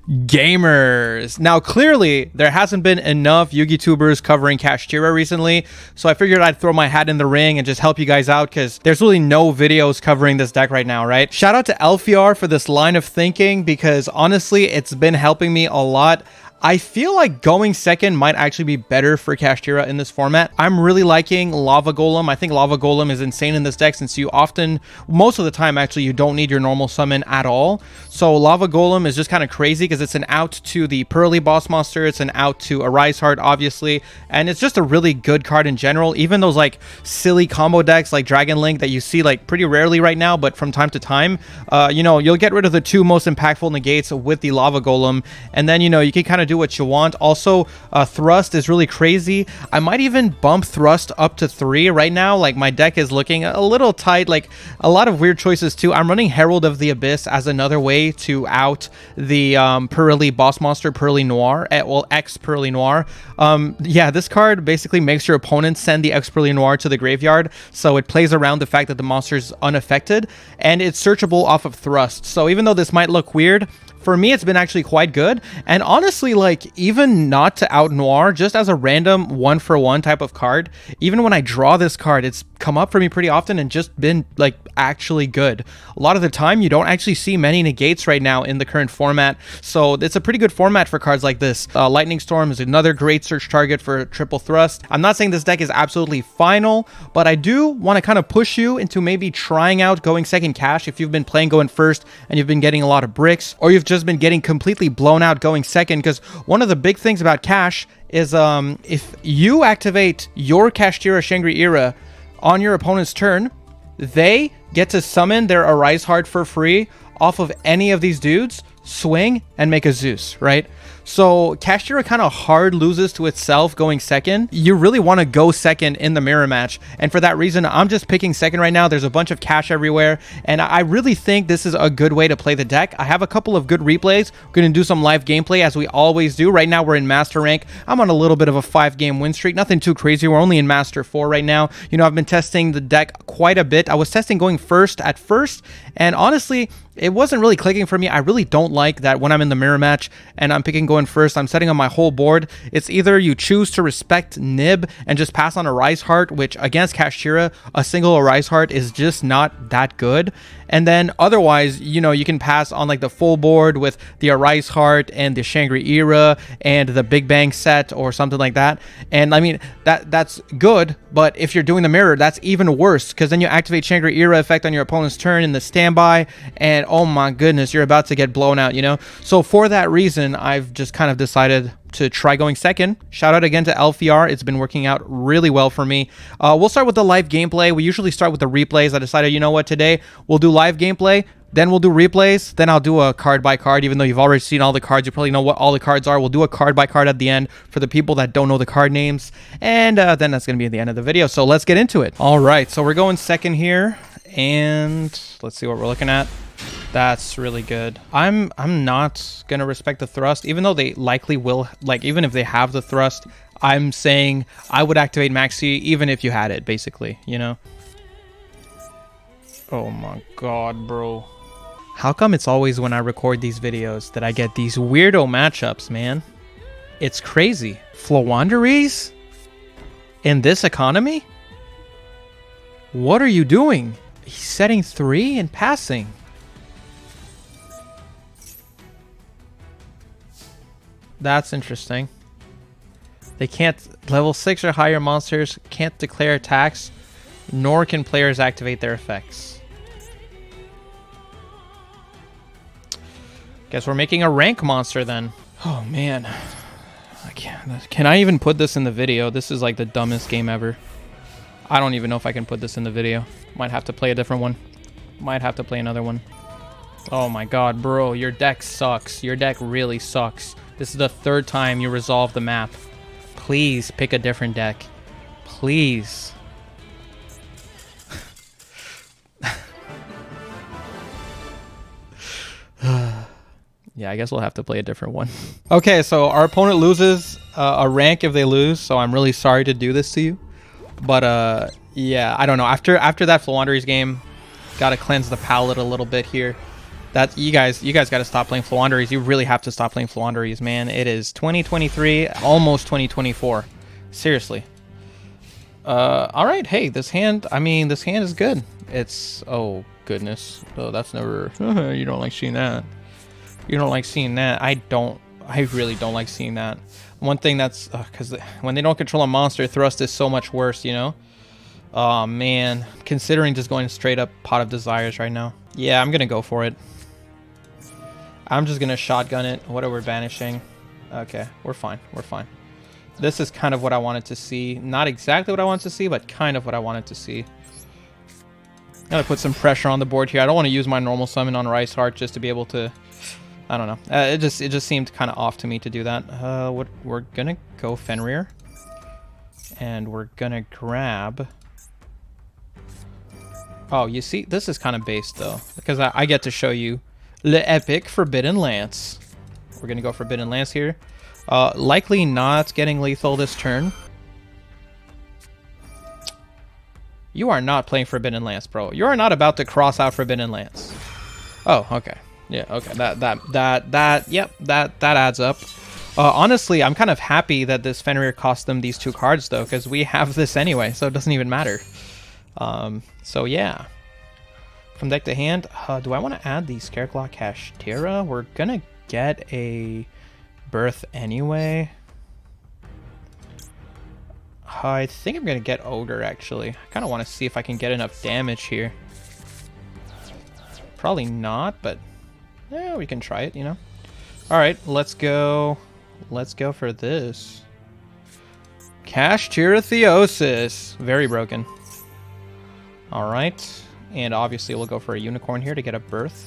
Gamers. Now, clearly, there hasn't been enough Yugi tubers covering Kashtira recently, so I figured I'd throw my hat in the ring and just help you guys out, because there's really no videos covering this deck right now, right? Shout out to LFR for this line of thinking, because honestly, it's been helping me a lot. I feel like going second might actually be better for Kashtira in this format. I'm really liking Lava Golem. I think Lava Golem is insane in this deck, since you often, most of the time actually, you don't need your normal summon at all. So Lava Golem is just kind of crazy because it's an out to the Pearly boss monster, it's an out to Arise Heart, obviously, and it's just a really good card in general. Even those like silly combo decks like Dragon Link that you see like pretty rarely right now, but from time to time, you know, you'll get rid of the two most impactful negates with the Lava Golem, and then, you know, you can kind of do what you want. Also, Thrust is really crazy. I might even bump Thrust up to 3 right now. Like, my deck is looking a little tight, like a lot of weird choices too. I'm running Herald of the Abyss as another way to out the Pearly boss monster, Pearly Noir, well, X Pearly Noir. Yeah, this card basically makes your opponent send the X Pearly Noir to the graveyard, so it plays around the fact that the monster's unaffected, and it's searchable off of Thrust. So even though this might look weird, for me, it's been actually quite good. And honestly, like, even not to out Noir, just as a random 1-for-1 type of card, even when I draw this card, it's come up for me pretty often and just been, like, actually good. A lot of the time, you don't actually see many negates right now in the current format, so it's a pretty good format for cards like this. Lightning Storm is another great search target for triple thrust. I'm not saying this deck is absolutely final, but I do want to kind of push you into maybe trying out going second cash if you've been playing going first and you've been getting a lot of bricks, or you've just been getting completely blown out going second. Because one of the big things about cash is if you activate your Kashtira Shangri-Ira on your opponent's turn, they get to summon their Arise Heart for free off of any of these dudes, swing, and make a Zeus, right? So Kashtira kind of hard loses to itself going second. You really want to go second in the mirror match, and for that reason, I'm just picking second right now. There's a bunch of cash everywhere, and I really think this is a good way to play the deck. I have a couple of good replays. We're going to do some live gameplay as we always do. Right now, we're in Master Rank. I'm on a little bit of a 5-game win streak. Nothing too crazy. We're only in Master 4 right now. You know, I've been testing the deck quite a bit. I was testing going first at first, and honestly, it wasn't really clicking for me. I really don't like that when I'm in the mirror match and I'm picking going first, I'm setting on my whole board. It's either you choose to respect Nib and just pass on Arise Heart, which against Kashtira, a single Arise Heart is just not that good. And then otherwise, you know, you can pass on like the full board with the Arise Heart and the Shangri-Ira and the Big Bang set or something like that. And I mean, that's good, but if you're doing the mirror, that's even worse, because then you activate Shangri-Ira effect on your opponent's turn in the standby, and oh my goodness, you're about to get blown out, you know? So for that reason, I've just kind of decided to try going second. Shout out again to LFR. It's been working out really well for me. We'll start with the live gameplay. We usually start with the replays. I decided, you know what, today we'll do live gameplay, then we'll do replays, then I'll do a card by card. Even though you've already seen all the cards, you probably know what all the cards are. We'll do a card by card at the end for the people that don't know the card names, and then that's going to be at the end of the video. So let's get into it. All right, so we're going second here, and let's see what we're looking at. That's really good. I'm not gonna respect the thrust, even though they likely will. Like, even if they have the thrust, I'm saying I would activate Maxi even if you had it, basically, you know? Oh my god, bro. How come it's always when I record these videos that I get these weirdo matchups, man? It's crazy. Floowandereeze? In this economy? What are you doing? He's setting 3 and passing. That's interesting. They can't, level 6 or higher monsters can't declare attacks, nor can players activate their effects. Guess we're making a rank monster then. Oh man. I can't. Can I even put this in the video? This is like the dumbest game ever. I don't even know if I can put this in the video. Might have to play a different one. Might have to play another one. Oh my god, bro. Your deck sucks. Your deck really sucks. This is the 3rd time you resolve the map. Please pick a different deck. Please. Yeah, I guess we'll have to play a different one. Okay, so our opponent loses a rank if they lose, so I'm really sorry to do this to you. But yeah, I don't know. After that Floowandereeze game, gotta cleanse the palate a little bit here. That you guys got to stop playing Floanderies. You really have to stop playing Floanderies, man. It is 2023, almost 2024. Seriously. All right. Hey, this hand. I mean, this hand is good. It's oh goodness. Oh, that's never. You don't like seeing that. You don't like seeing that. I really don't like seeing that. One thing that's because when they don't control a monster, thrust is so much worse. You know. Oh man, considering just going straight up Pot of Desires right now. Yeah, I'm gonna go for it. I'm just gonna shotgun it. What are we banishing? Okay, we're fine. We're fine. This is kind of what I wanted to see. Not exactly what I wanted to see, but kind of what I wanted to see. Gotta put some pressure on the board here. I don't want to use my normal summon on Rice Heart just to be able to. I don't know. It just seemed kind of off to me to do that. We're gonna go Fenrir, and we're gonna grab. Oh, you see, this is kind of based though, because I get to show you Le Epic Forbidden Lance. We're gonna go Forbidden Lance here. Likely not getting lethal this turn. You are not playing Forbidden Lance, bro. You are not about to cross out Forbidden Lance. Oh, okay. Yeah, okay. Yep, that adds up. Honestly, I'm kind of happy that this Fenrir cost them these 2 cards though, because we have this anyway, so it doesn't even matter. So yeah. From deck to hand, do I want to add the Scareclaw Kashtira? We're gonna get a Birth anyway. I think I'm gonna get Ogre actually. I kind of want to see if I can get enough damage here. Probably not, but yeah, we can try it, you know. All right, let's go. Let's go for this. Kashtira Theosis. Very broken. All right, and obviously we'll go for a Unicorn here to get a Birth.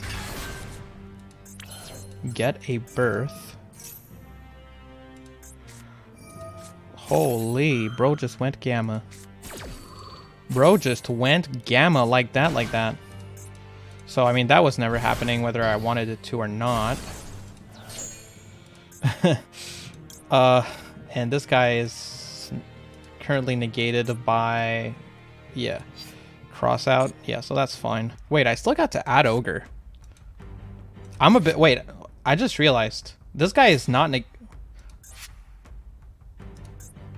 Get a Birth. Holy, bro just went Gamma. Bro just went Gamma like that. So, I mean, that was never happening whether I wanted it to or not. And this guy is currently negated by... Yeah. Cross out. Yeah, so that's fine. Wait, I still got to add Ogre. I'm a bit... Wait, I just realized. This guy is not...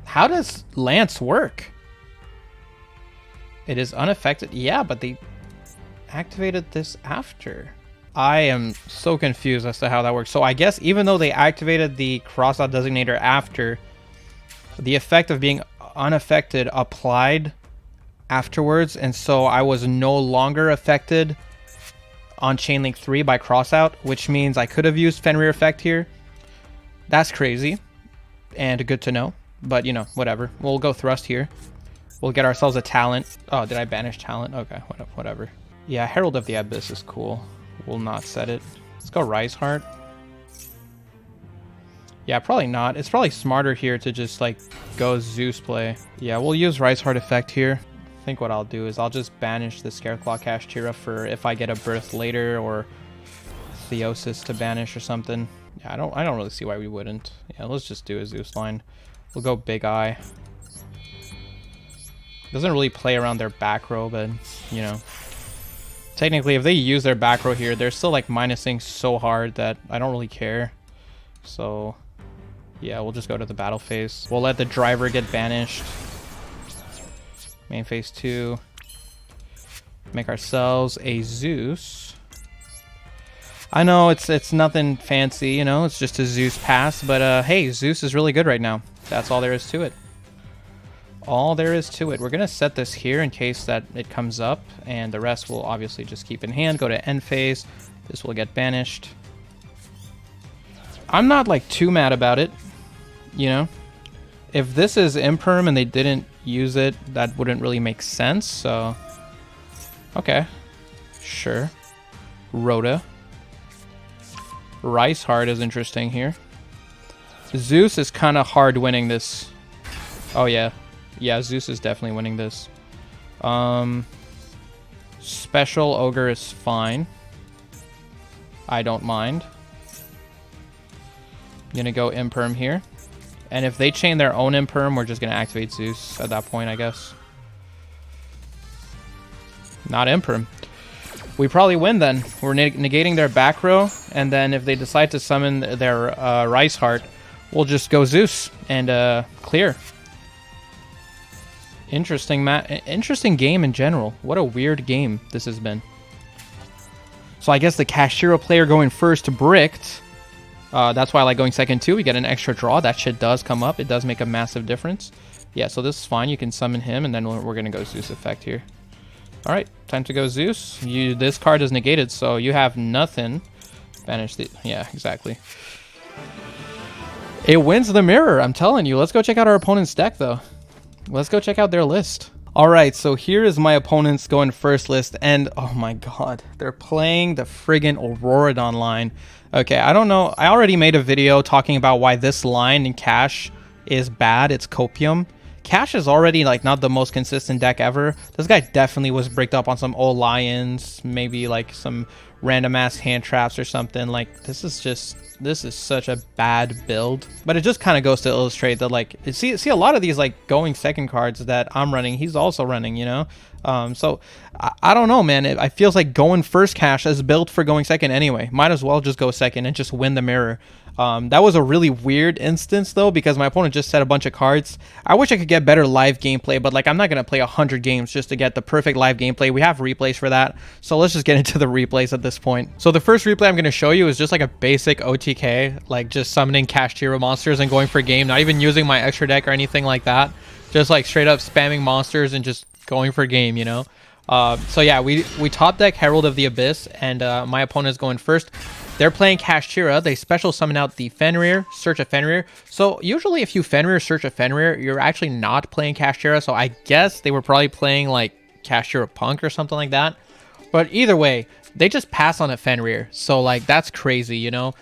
How does Lance work? It is unaffected. Yeah, but they activated this after. I am so confused as to how that works. So I guess even though they activated the crossout designator after, the effect of being unaffected applied afterwards, and so I was no longer affected on Chainlink 3 by crossout, which means I could have used Fenrir effect here. That's crazy and good to know. But, you know, whatever. We'll go Thrust here. We'll get ourselves a Talent. Oh, did I banish Talent? Okay, whatever. Yeah, Herald of the Abyss is cool. We'll not set it. Let's go Rise Heart. Yeah, probably not. It's probably smarter here to just, like, go Zeus play. Yeah, we'll use Rise Heart effect here. I think what I'll do is I'll just banish the Scareclaw Kashtira for if I get a Birth later or Theosis to banish or something. Yeah, I don't really see why we wouldn't. Yeah, let's just do a Zeus line. We'll go Big Eye. Doesn't really play around their back row, but, you know. Technically, if they use their back row here, they're still, like, minusing so hard that I don't really care. So, yeah, we'll just go to the battle phase. We'll let the driver get banished. Main phase 2. Make ourselves a Zeus. I know it's nothing fancy, you know, it's just a Zeus pass, but hey, Zeus is really good right now. That's all there is to it. All there is to it. We're going to set this here in case that it comes up, and the rest will obviously just keep in hand. Go to end phase. This will get banished. I'm not, like, too mad about it, you know. If this is Imperm and they didn't use it, that wouldn't really make sense, so... Okay. Sure. Rhoda. Rice Heart is interesting here. Zeus is kind of hard winning this. Oh, yeah. Yeah, Zeus is definitely winning this. Special Ogre is fine. I don't mind. I'm going to go Imperm here. And if they chain their own Imperm, we're just going to activate Zeus at that point, I guess. Not Imperm. we probably win then. We're negating their back row, and then if they decide to summon their Rice Heart, we'll just go Zeus and clear. Interesting game in general. What a weird game this has been. So I guess the Kashtira player going first bricked. That's why I like going second too. We get an extra draw. That shit does come up. It does make a massive difference. Yeah, so this is fine. You can summon him, and then we're going to go Zeus effect here. All right, time to go Zeus. This card is negated, so you have nothing. Banish the... Yeah, exactly. It wins the mirror, I'm telling you. Let's go check out our opponent's deck, though. Let's go check out their list. All right, so here is my opponent's going first list, and oh my god, they're playing the friggin' Auroradon line. Okay, I don't know. I already made a video talking about why this line in Cash is bad. It's Copium. Cash is already like not the most consistent deck ever. This guy definitely was bricked up on some old lions, maybe like some random ass hand traps or something. Like this is such a bad build. But it just kind of goes to illustrate that like see a lot of these like going second cards that I'm running, he's also running, you know. So I don't know, man. I feels like going first Cash is built for going second anyway. Might as well just go second and just win the mirror. That was a really weird instance though, because my opponent just set a bunch of cards. I wish I could get better live gameplay, but like I'm not gonna play 100 games just to get the perfect live gameplay. We have replays for that, so let's just get into the replays at this point. So the first replay I'm gonna show you is just like a basic OTK, like just summoning Kashtira monsters and going for game, not even using my extra deck or anything like that. Just like straight up spamming monsters and just going for game, you know. So yeah, we top deck Herald of the Abyss, and my opponent is going first. They're playing Kashtira. They special summon out the Fenrir, Search of Fenrir. So usually if you Fenrir, Search of Fenrir, you're actually not playing Kashtira. So I guess they were probably playing like Kashtira Punk or something like that. But either way, they just pass on a Fenrir. So like that's crazy, you know.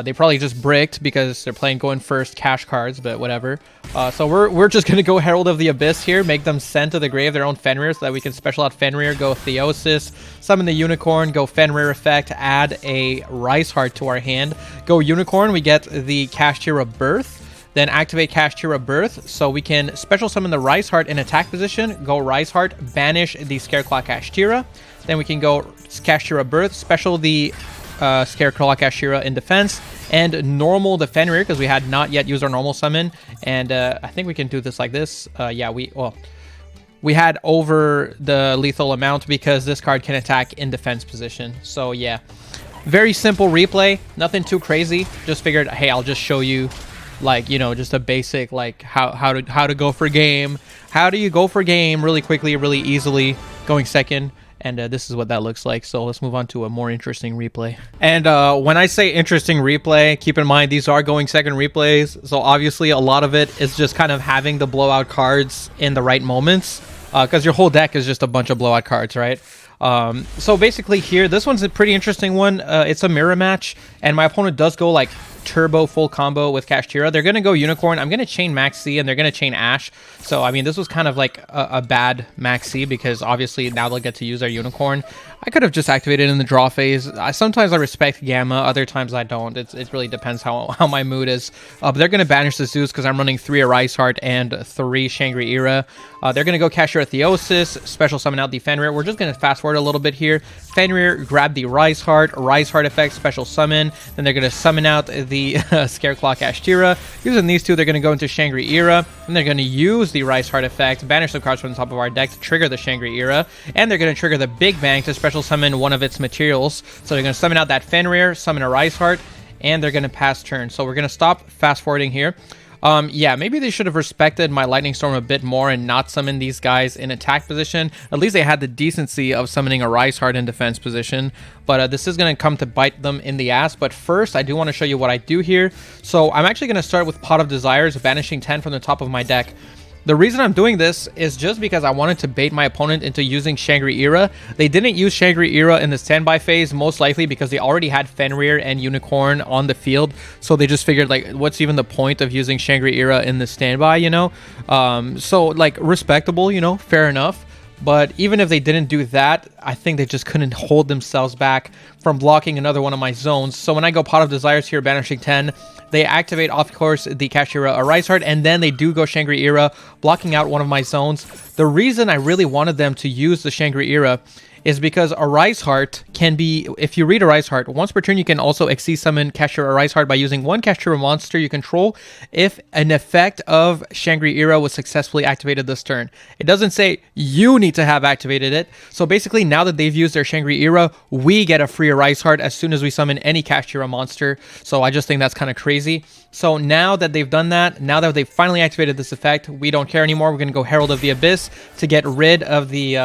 They probably just bricked because they're playing going first cash cards, but whatever. So we're just gonna go Herald of the Abyss here, make them send to the grave their own Fenrir so that we can special out Fenrir, go Theosis, summon the Unicorn, go Fenrir effect, add a Rice Heart to our hand, go Unicorn, we get the Kashtira Birth, then activate Kashtira Birth, so we can special summon the Rice Heart in attack position, go Rice Heart, banish the Scareclaw Kashtira, then we can go Kashtira Birth, special the Scareclaw Kashtira in defense, and normal the Fenrir because we had not yet used our normal summon, and I think we can do this like this. Yeah, we had over the lethal amount because this card can attack in defense position. So yeah, very simple replay, nothing too crazy. Just figured, hey, I'll just show you, like, you know, just a basic like how to go for game. How do you go for game really quickly, really easily, going second? And this is what that looks like. So let's move on to a more interesting replay. And when I say interesting replay, keep in mind these are going second replays. So obviously a lot of it is just kind of having the blowout cards in the right moments. Because your whole deck is just a bunch of blowout cards, right? So basically here, this one's a pretty interesting one. It's a mirror match. And my opponent does go like turbo full combo with Kashtira. They're going to go Unicorn. I'm going to chain Maxi, and they're going to chain Ash. So, I mean, this was kind of like a bad Maxi because obviously now they'll get to use our Unicorn. I could have just activated in the draw phase. Sometimes I respect Gamma. Other times I don't. It really depends how my mood is. But they're going to banish the Zeus because I'm running 3 Arise Heart and 3 Shangri-Ira. They're going to go Kashtira Theosis, special summon out the Fenrir. We're just going to fast forward a little bit here. Fenrir, grab the Rise Heart effect, special summon. Then they're going to summon out the Scareclaw Kashtira. Using these two, they're going to go into Shangri-Ira. And they're going to use the Rise Heart effect, banish some cards from the top of our deck to trigger the Shangri-Ira. And they're going to trigger the Big Bang to special summon one of its materials. So they're going to summon out that Fenrir, summon a Rise Heart, and they're going to pass turn. So we're going to stop fast forwarding here. Yeah, maybe they should have respected my Lightning Storm a bit more and not summon these guys in attack position. At least they had the decency of summoning a Rise Heart in defense position. But this is going to come to bite them in the ass. But first, I do want to show you what I do here. So I'm actually going to start with Pot of Desires, banishing 10 from the top of my deck. The reason I'm doing this is just because I wanted to bait my opponent into using Shangri-Ira. They didn't use Shangri-Ira in the standby phase, most likely because they already had Fenrir and Unicorn on the field. So they just figured, like, what's even the point of using Shangri-Ira in the standby, you know? So, like, respectable, you know, fair enough. But even if they didn't do that, I think they just couldn't hold themselves back from blocking another one of my zones. So when I go Pot of Desires here, banishing 10, they activate, of course, the Kashtira Rise Heart, and then they do go Shangri-Ira, blocking out one of my zones. The reason I really wanted them to use the Shangri-Ira is because Arise Heart can be, if you read Arise Heart, once per turn you can also Xyz summon Kashtira Arise Heart by using one Kashtira monster you control if an effect of Shangri-Ira was successfully activated this turn. It doesn't say you need to have activated it. So basically now that they've used their Shangri-Ira, we get a free Arise Heart as soon as we summon any Kashtira monster. So I just think that's kind of crazy. So now that they've done that, now that they've finally activated this effect, we don't care anymore. We're going to go Herald of the Abyss to get rid of the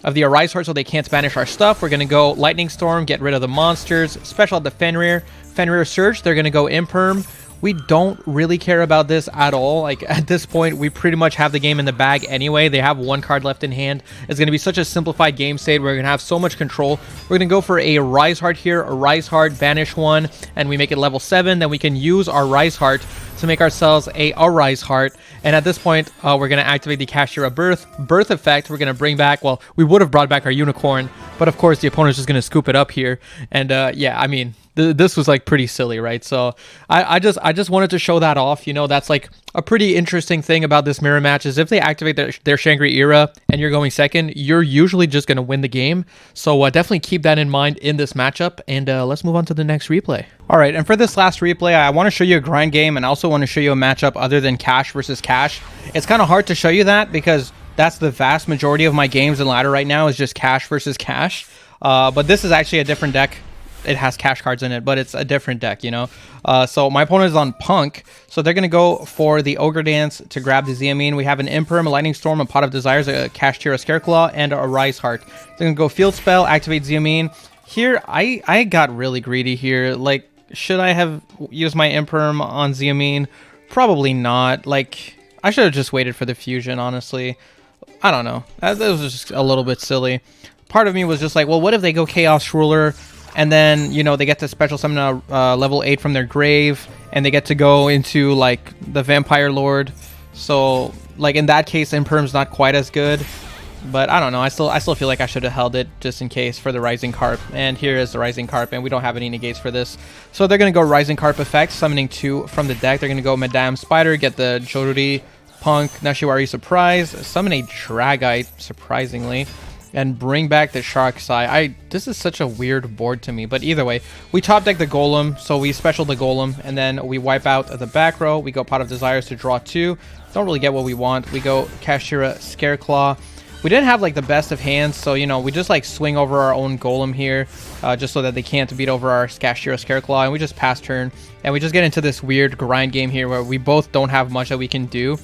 Arise Heart so they can't banish our stuff. We're going to go Lightning Storm, get rid of the monsters. Special at the Fenrir Surge, they're going to go Imperm. We don't really care about this at all. Like, at this point, we pretty much have the game in the bag anyway. They have one card left in hand. It's going to be such a simplified game state. We're going to have so much control. We're going to go for a Rise Heart here. A Rise Heart, banish one, and we make it level 7. Then we can use our Rise Heart to make ourselves a Rise Heart. And at this point, we're going to activate the Kashtira Birth effect. We're going to bring back, well, we would have brought back our Unicorn, but of course the opponent's just going to scoop it up here. And yeah, I mean, this was like pretty silly, right? So I just wanted to show that off. You know, that's like a pretty interesting thing about this mirror match is if they activate their Shangri-Ira and you're going second, you're usually just going to win the game. So definitely keep that in mind in this matchup. And let's move on to the next replay. All right, and for this last replay, I want to show you a grind game and I also want to show you a matchup other than Cash versus Cash. It's kind of hard to show you that because that's the vast majority of my games in ladder right now is just Cash versus Cash. But this is actually a different deck. It has Cash cards in it, but it's a different deck, you know? So my opponent is on Punk, so they're going to go for the Ogre Dance to grab the Ziamine. We have an Imperm, a Lightning Storm, a Pot of Desires, a Kashtira Scareclaw, and a Rise Heart. They're going to go Field Spell, activate Ziamine. Here, I got really greedy here. Like, should I have used my Imperm on Ziamine? Probably not. Like, I should have just waited for the fusion, honestly. I don't know. That was just a little bit silly. Part of me was just like, well, what if they go Chaos Ruler, and then, you know, they get to special summon a level 8 from their grave, and they get to go into, like, the Vampire Lord. So, like, in that case, Imperm's not quite as good. But I don't know. I still feel like I should have held it just in case for the Rising Carp. And here is the Rising Carp, and we don't have any negates for this. So they're going to go Rising Carp effect, summoning 2 from the deck. They're going to go Madame Spider, get the Joruri, Punk, Nashiwari Surprise, summon a Dragite, surprisingly, and bring back the Shark's Eye. This is such a weird board to me, but either way, we top deck the Golem, so we special the Golem, and then we wipe out the back row. We go Pot of Desires to draw 2. Don't really get what we want. We go Kashtira Scareclaw. We didn't have like the best of hands, so you know, we just like swing over our own Golem here, just so that they can't beat over our Kashtira Scareclaw, and we just pass turn, and we just get into this weird grind game here where we both don't have much that we can do.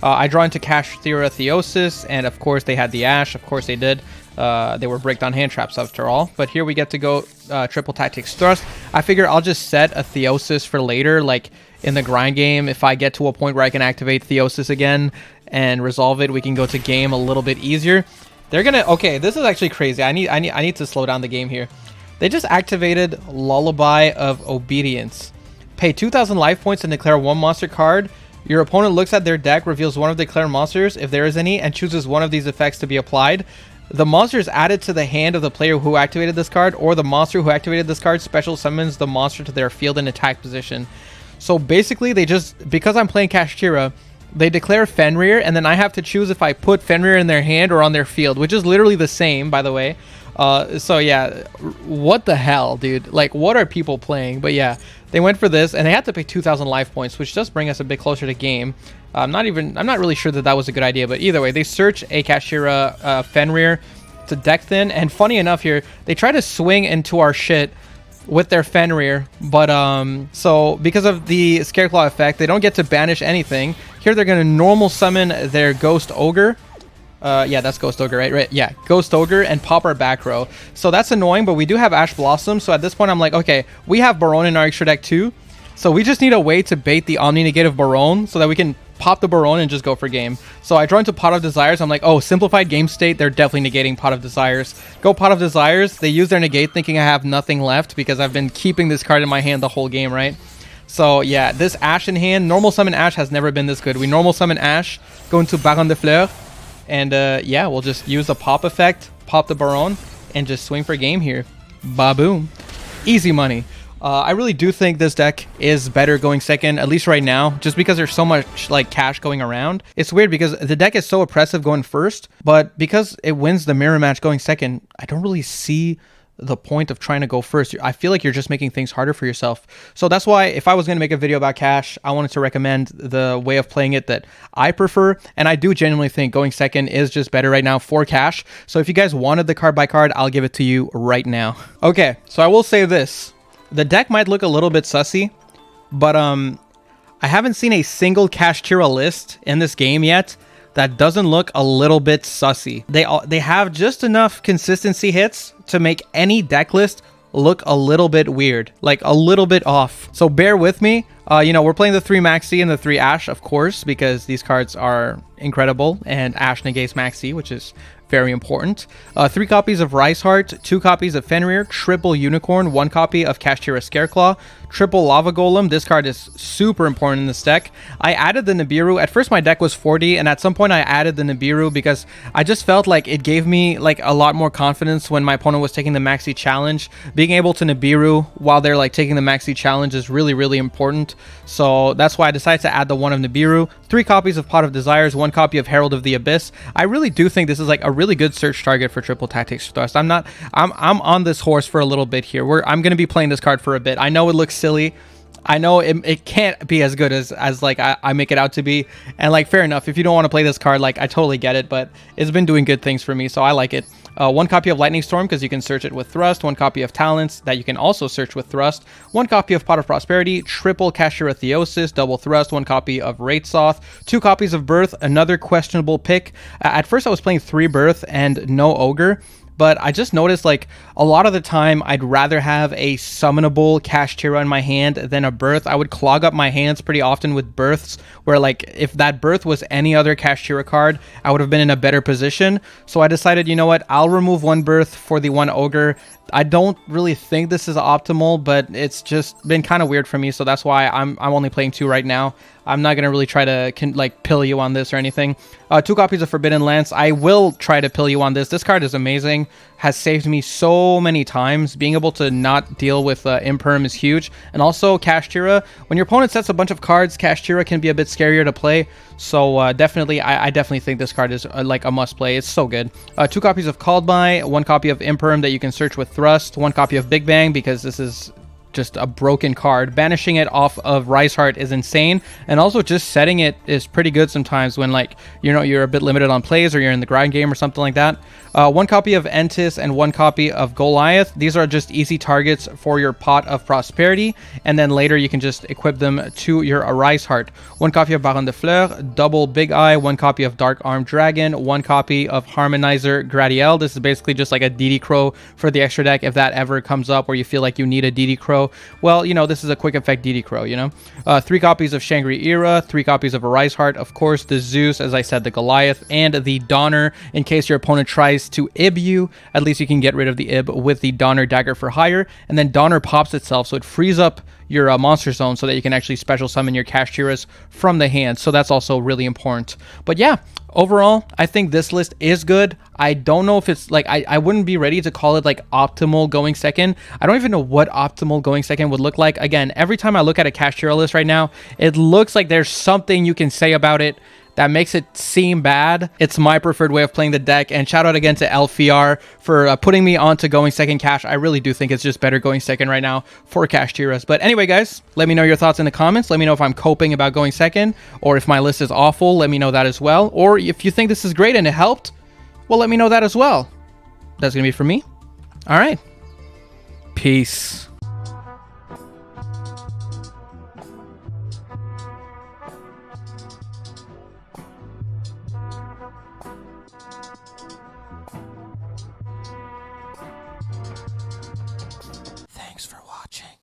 I draw into Kashtira Theosis, and of course they had the Ash. Of course they did. They were bricked on hand traps after all. But here we get to go Triple Tactics Thrust. I figure I'll just set a Theosis for later, like in the grind game. If I get to a point where I can activate Theosis again and resolve it, we can go to game a little bit easier. They're gonna, okay, this is actually crazy. I need to slow down the game here. They just activated Lullaby of Obedience. Pay 2,000 life points and declare one monster card. Your opponent looks at their deck, reveals one of the declared monsters, if there is any, and chooses one of these effects to be applied. The monster is added to the hand of the player who activated this card, or the monster who activated this card special summons the monster to their field and attack position. So basically, they just, because I'm playing Kashtira, they declare Fenrir, and then I have to choose if I put Fenrir in their hand or on their field, which is literally the same, by the way. So yeah, what the hell, dude? Like, what are people playing? But yeah, they went for this, and they had to pay 2,000 life points, which does bring us a bit closer to game. I'm not really sure that that was a good idea, but either way, they search a Kashtira Fenrir to deck thin, and funny enough here, they try to swing into our shit with their Fenrir, but so because of the Scareclaw effect, they don't get to banish anything. Here they're going to normal summon their Ghost Ogre. Yeah, that's Ghost Ogre, right? Yeah, Ghost Ogre, and pop our back row. So that's annoying, but we do have Ash Blossom, so at this point I'm like, okay, we have Baronne in our extra deck too, so we just need a way to bait the Omni Negate of Baronne so that we can pop the Baronne and just go for game. So I draw into Pot of Desires. I'm like, oh, simplified game state, they're definitely negating Pot of Desires. Go Pot of Desires. They use their negate thinking I have nothing left because I've been keeping this card in my hand the whole game, right? So yeah, this Ash in hand, normal summon Ash has never been this good. We normal summon Ash, go into Baron de Fleur, and yeah, we'll just use the pop effect, pop the Baronne, and just swing for game here. Ba-boom. Easy money. I really do think this deck is better going second, at least right now, just because there's so much like cash going around. It's weird because the deck is so oppressive going first, but because it wins the mirror match going second, I don't really see the point of trying to go first. I feel like you're just making things harder for yourself. So that's why if I was going to make a video about cash, I wanted to recommend the way of playing it that I prefer. And I do genuinely think going second is just better right now for cash. So if you guys wanted the card by card, I'll give it to you right now. Okay, so I will say this. The deck might look a little bit sussy, but I haven't seen a single Kashtira list in this game yet that doesn't look a little bit sussy. They have just enough consistency hits to make any deck list look a little bit weird, like a little bit off. So bear with me. You know, we're playing the 3 Maxi and the 3 Ash, of course, because these cards are incredible, and Ash negates Maxi, which is very important. 3 copies of Rice Heart, 2 copies of Fenrir, triple Unicorn, 1 copy of Kashtira Scareclaw, triple Lava Golem. This card is super important in this deck. I added the Nibiru. At first my deck was 40, and at some point I added the Nibiru because I just felt like it gave me like a lot more confidence when my opponent was taking the Maxi challenge. Being able to Nibiru while they're like taking the Maxi challenge is really, really important. So that's why I decided to add the 1 of Nibiru, 3 copies of Pot of Desires, 1 copy of Herald of the Abyss. I really do think this is like a really good search target for triple Tactics Thrust. I'm on this horse for a little bit here. I'm going to be playing this card for a bit. I know it looks silly. I know it can't be as good as like I make it out to be. And like, fair enough. If you don't want to play this card, like I totally get it, but it's been doing good things for me, so I like it. 1 copy of Lightning Storm because you can search it with Thrust, 1 copy of Talents that you can also search with Thrust, 1 copy of Pot of Prosperity, triple Kashtira Theosis, double Thrust, 1 copy of Wraithsoth, 2 copies of Birth, another questionable pick. At first I was playing 3 Birth and no Ogre, but I just noticed like a lot of the time I'd rather have a summonable Kashtira in my hand than a Birth. I would clog up my hands pretty often with Births, where like if that Birth was any other Kashtira card, I would have been in a better position. So I decided, you know what, I'll remove 1 Birth for the 1 Ogre. I don't really think this is optimal, but it's just been kind of weird for me, so that's why I'm only playing 2 right now. I'm not gonna really try to like pill you on this or anything. 2 copies of Forbidden Lance. I will try to pill you on this. This card is amazing. Has saved me so many times. Being able to not deal with Imperm is huge. And also Kashtira. When your opponent sets a bunch of cards, Kashtira can be a bit scarier to play. So definitely, I definitely think this card is like a must play. It's so good. 2 copies of Called By, 1 copy of Imperm that you can search with Thrust, 1 copy of Big Bang because this is just a broken card. Banishing it off of Rice Heart is insane, and also just setting it is pretty good sometimes when like you're a bit limited on plays or you're in the grind game or something like that. 1 copy of Entis and 1 copy of Goliath. These are just easy targets for your Pot of Prosperity, and then later you can just equip them to your Rice Heart. 1 copy of Baron de Fleur, double Big Eye, 1 copy of Dark Armed Dragon, 1 copy of Harmonizer Gradiel. This is basically just like a DD Crow for the extra deck if that ever comes up where you feel like you need a DD Crow. Well, you know, this is a quick effect DD Crow, you know. 3 copies of Shangri Era, 3 copies of Arise Heart, of course, the Zeus, as I said, the Goliath, and the Donner. In case your opponent tries to Ib you, at least you can get rid of the Ib with the Donner Dagger for Hire, and then Donner pops itself, so it frees up your monster zone so that you can actually special summon your Kashtiras from the hand, so that's also really important. But yeah, overall, I think this list is good. I don't know if it's like, I wouldn't be ready to call it like optimal going second. I don't even know what optimal going second would look like. Again, every time I look at a Kashtira list right now, it looks like there's something you can say about it that makes it seem bad. It's my preferred way of playing the deck, and shout out again to LFR for putting me on to going second cash. I really do think it's just better going second right now for Kashtiras. But anyway, guys, let me know your thoughts in the comments. Let me know if I'm coping about going second, or if my list is awful, let me know that as well. Or if you think this is great and it helped, well, let me know that as well. That's gonna be for me. All right. Peace.